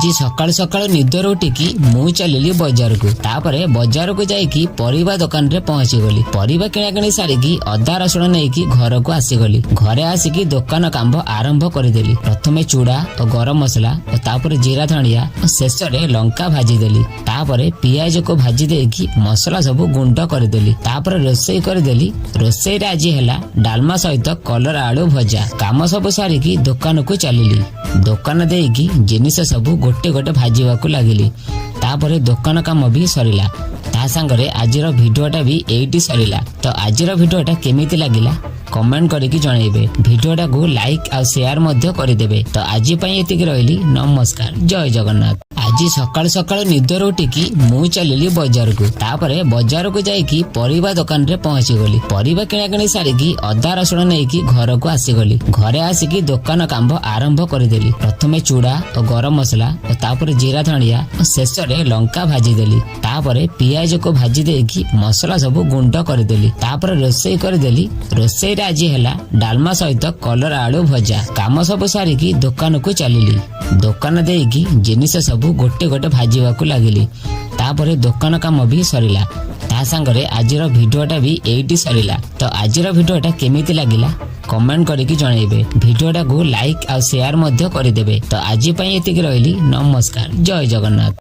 आज सकाळु सकाळु निदर उठिकी मु चलिली बजार को तापरे बजार को जाइकी परिबा दुकान रे पहुंची गली। परिबा किणा किणी सारिकी अदा रसुण नेकी घर को आसीगली। घरे आसिकी दुकान काम आरंभ करदेली। प्रथमे चूड़ा और गरम मसला और तापरे जीरा धनिया और शेष रे लंका भाजी देली। तापरे पियाज को भाजी देकी मसला सब गुंड करदेली। तापरे रोसई करदेली। रोसई रे आज हैला डालमा सहित कलर आलू भजा। काम सब सारिकी दुकान को चलिली। दुकान देकी जिनिस सब गोटे गोटे भाजीवाकू लागिली। तापरे दुकान काम भी सरिला। ता संगरे आजिर भिडियोटा भी एइटी सरिला। तो आजिर भिडियोटा केमिति लागिला कमेंट करके जनइबे। भिडियोटा को लाइक और शेयर मध्य करदेबे। तो आज पई एतिक रहिली। नमस्कार, जय जगन्नाथ। आज सकाळु सकाळु निदर उठिकी मु चलिली बजार को तापरे बजार को जाइकी परिबा दुकान रे पहुंची गली। परिबा किणा किणी सारिकी अदा रसुण नेकी घर को आसीगली। घरे आसिकी दुकान काम आरंभ करदेली। प्रथमे चूड़ा और गरम मसला और तापरे जीरा धनिया और शेष रे लंका भाजी देली। तापरे पियाज को भाजी देकी मसला सब गुंड करदेली। तापरे रोसई करदेली। रोसई रे आज हैला डालमा सहित कलर आलू भजा। काम सब सारिकी दुकान को चलिली। दुकान देकी जिनिस सब गोटे गोटे भाजीवाकू लागिली। तापरे दुकान काम भी सरिला। ता संगरे आजिर भिडियोटा भी एइटी सरिला। तो आजिर भिडियोटा केमिति लागिला कमेंट करके जनइबे। भिडियोटा को लाइक और शेयर मध्य करदेबे। तो आज पई एतिक रहिली। नमस्कार, जय जगन्नाथ।